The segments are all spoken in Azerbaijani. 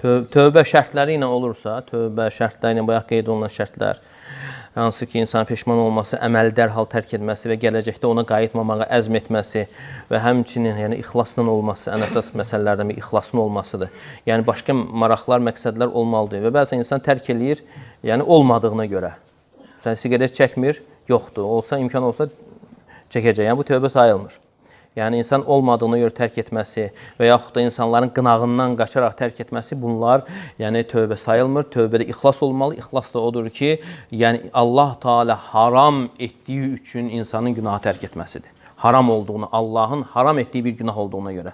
Tövbə şərtləri ilə olursa, tövbə şərtləri ilə bayaq qeyd olunan şərtlər, hansı ki, insan peşman olması, əməli dərhal tərk etməsi və gələcəkdə ona qayıtmamağa əzm etməsi və həmçinin yəni ixlasla olması, ən əsas məsələlərdən bir ixlasın olmasıdır. Yəni başqa maraqlar, məqsədlər olmalıdır və bəzən insan tərk eləyir, yəni olmadığına görə. Sən siqaret çəkmir, yoxdur. Olsa, imkan olsa çəkəcək. Yəni bu tövbə sayılmır. Yəni insan olmadığına görə tərk etməsi və yaxud da insanların qınağından qaçaraq tərk etməsi bunlar yəni tövbə sayılmır. Tövbədə ixlas olmalı. İxlas da odur ki, yəni Allah Teala haram etdiyi üçün insanın günahı tərk etməsidir. Haram olduğunu, Allahın haram etdiyi bir günah olduğuna görə.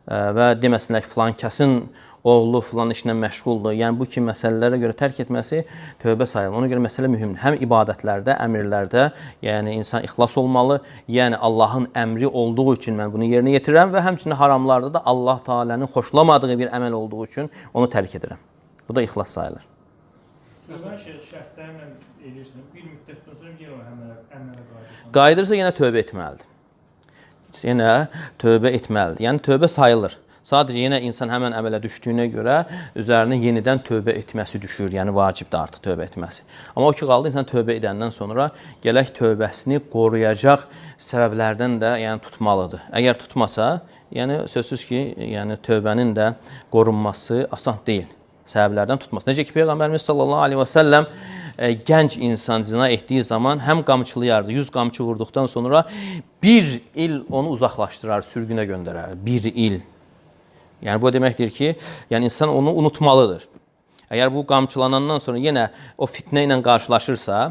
Və deməsinlər ki, filan kəsin oğlu filan işlə məşğuldur. Yəni bu kimi məsələlərə görə tərk etməsi tövbə sayılır. Ona görə məsələ mühümdür. Həm ibadətlərdə, əmrlərdə, yəni insan ixlas olmalı. Yəni Allahın əmri olduğu üçün mən bunu yerinə yetirirəm və həmçinin haramlarda da Allah Teala'nın xoşlamadığı bir əməl olduğu üçün onu tərk edirəm. Bu da ixlas sayılır. Tövbə şərtlərlə edirsən, bir müddətdən sonra yenə o əmələ qayıdırsan. Qayıdırsa yenə tövbə etməlidir. Yenə tövbə etməlidir. Yəni tövbə sayılır. Sadəcə yenə insan həmən əmələ düşdüyünə görə üzərinə yenidən tövbə etməsi düşür. Yəni vacibdir artıq tövbə etməsi. Amma o ki qaldı insan tövbə edəndən sonra gələk tövbəsini qoruyacaq səbəblərdən də yəni tutmalıdır. Əgər tutmasa, yəni sözsüz ki, yəni tövbənin də qorunması asan deyil. Səbəblərdən tutması. Necə ki Peyğəmbərimiz sallallahu aleyhi və səlləm gənc insan zina etdiyi zaman həm qamçılayardı, 100 qamçı vurduqdan sonra 1 il onu uzaqlaşdırar, sürgünə göndərər. 1 il. Yəni bu deməkdir ki, yəni insan onu unutmalıdır. Əgər bu qamçılanandan sonra yenə o fitnə ilə qarşılaşırsa,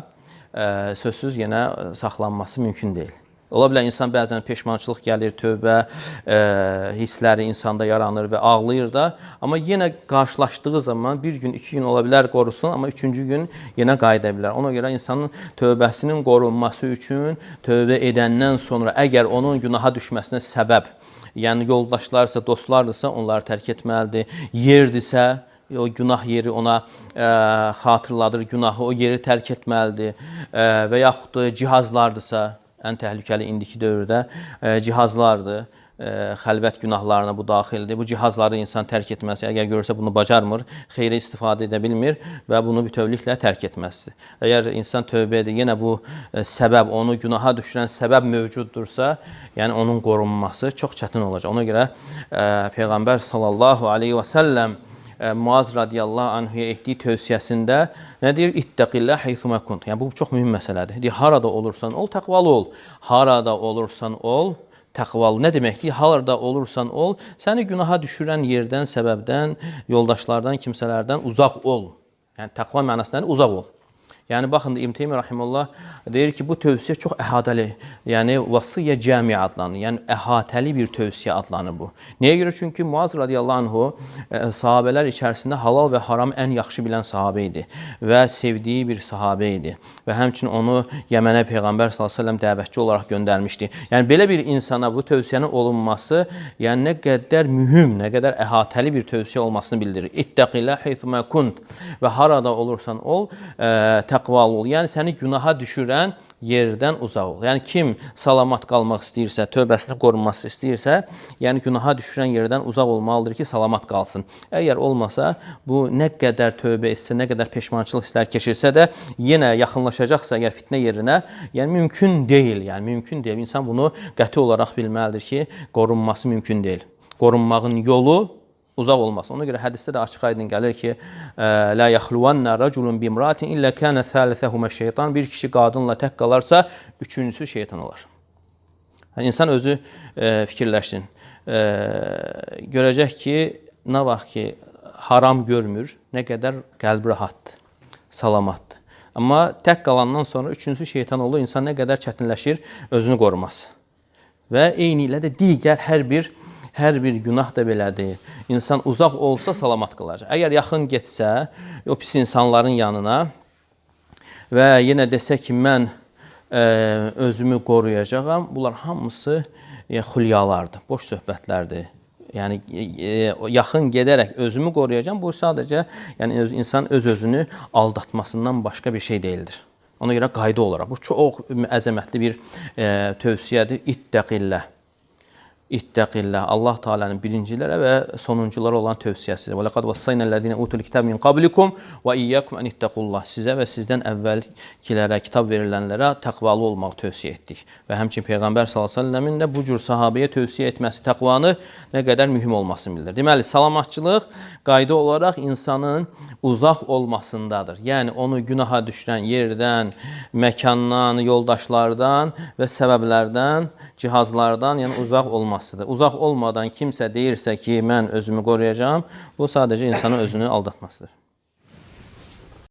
sözsüz yenə saxlanması mümkün deyil. Ola bilər insan bəzən peşmançılıq gəlir, tövbə hissləri insanda yaranır və ağlayır da, amma yenə qarşılaşdığı zaman bir gün, 2 gün ola bilər qorusun, amma 3-cü gün yenə qayıda bilər. Ona görə insanın tövbəsinin qorunması üçün tövbə edəndən sonra əgər onun günaha düşməsinə səbəb, yəni yoldaşlarsa, dostlardırsa onları tərk etməlidir. Yerdirsə, o günah yeri ona xatırladır günahı, o yeri tərk etməlidir. Və yaxud da cihazlardırsa, ən təhlükəli indiki dövrdə cihazlardır. Xəlvət günahlarına bu daxildir. Bu cihazları insan tərk etməsi, əgər görürsə bunu bacarmır, xeyri istifadə edə bilmir və bunu bütövlüklə tərk etməsidir. Əgər insan tövbə edir, yenə bu səbəb, onu günaha düşürən səbəb mövcuddursa, yəni onun qorunması çox çətin olacaq. Ona görə Peyğəmbər sallallahu aleyhi və səlləm Muaz radiyallahu anhuya etdiyi tövsiyəsində nə deyir? İttəqillə heythumə kunt. Yəni bu çox mühüm məsələdir. Deyir, harada olursan ol, təqvalı ol. Harada olursan ol, təqvalı. Nə deməkdir? Harada olursan ol, səni günaha düşürən yerdən, səbəbdən, yoldaşlardan, kimsələrdən uzaq ol. Yəni təqva mənasında uzaq ol. Yəni baxın İbn Teymiyyə rahimehullah deyir ki, bu tövsiyə çox əhatəli, yəni vasiyyə cəmi adlanır. Yəni əhatəli bir tövsiyə adlanır bu. Nəyə görə? Çünki Muaz radiyallahu anhu sahabelər içərisində halal və haram ən yaxşı bilən sahabə idi və sevdiyi bir sahabə idi və həmçinin onu Yəmənə Peyğəmbər sallallahu əleyhi və səlləm dəvətçi olaraq göndərmişdi. Yəni belə bir insana bu tövsiyənin olunması, yəni nə qədər mühüm, nə qədər əhatəli bir tövsiyə olmasını bildirir. İttəqillə heythumə kunt və harada olursan ol, təqvalı ol. Yəni səni günaha düşürən yerdən uzaq ol. Yəni kim salamat qalmaq istəyirsə, tövbəsini qorunması istəyirsə, yəni günaha düşürən yerdən uzaq olmalıdır ki, salamat qalsın. Əgər olmasa, bu nə qədər tövbə etsə, nə qədər peşmançılıq hisslər keçirsə də, yenə yaxınlaşacaqsa əgər fitnə yerinə, yəni mümkün deyil. Yəni mümkün deyil. İnsan bunu qəti olaraq bilməlidir ki, qorunması mümkün deyil. Qorunmağın yolu uzaq olmaz. Ona görə hədisdə də açıq-aydın gəlir ki, la yaxluvanna raculun bimratin illə kana thalithahuma şeytan. Bir kişi qadınla tək qalarsa, üçüncüsü şeytan olar. Yəni insan özü fikirləşsin. Görəcək ki, nə vaxt ki haram görmür, nə qədər qəlbi rahatdır, salamatdır. Amma tək qalandan sonra üçüncüsü şeytan olur, insan nə qədər çətinləşir özünü qoruması. Və eyni ilə də digər hər bir günah da belədir. İnsan uzaq olsa salamat qalacaq. Əgər yaxın getsə, o pis insanların yanına və yenə desə ki, mən özümü qoruyacağam, bunlar hamısı xülyalardır, boş söhbətlərdir. Yəni yaxın gedərək özümü qoruyacağam, bu sadəcə yəni insan öz-özünü aldatmasından başqa bir şey deyildir. Ona görə qayda olaraq bu çox əzəmətli bir tövsiyədir. İttəqillə. İttəqillah. Allah Taala'nın birincilərə və sonunculara olan tövsiyəsidir. Və laqad vassaynallaziina utul kitab min qablikum və iyyakum an ittaqullah. Sizə və sizdən əvvəlkilərə, kitab verilənlərə təqvalı olmaq tövsiyə etdik. Və həmçinin Peyğəmbər sallallahu əleyhi və səlləmin də bu cür sahabeyə tövsiyə etməsi təqvanı nə qədər mühüm olmasını bildirir. Deməli, salamatçılıq qayda olaraq insanın uzaq olmasındadır. Yəni onu günaha düşürən yerdən, məkandan, yoldaşlardan və səbəblərdən, cihazlardan, yəni uzaq olmasıdır. Uzaq olmadan kimsə deyirsə ki, mən özümü qoruyacağam, bu sadəcə insanın özünü aldatmasıdır.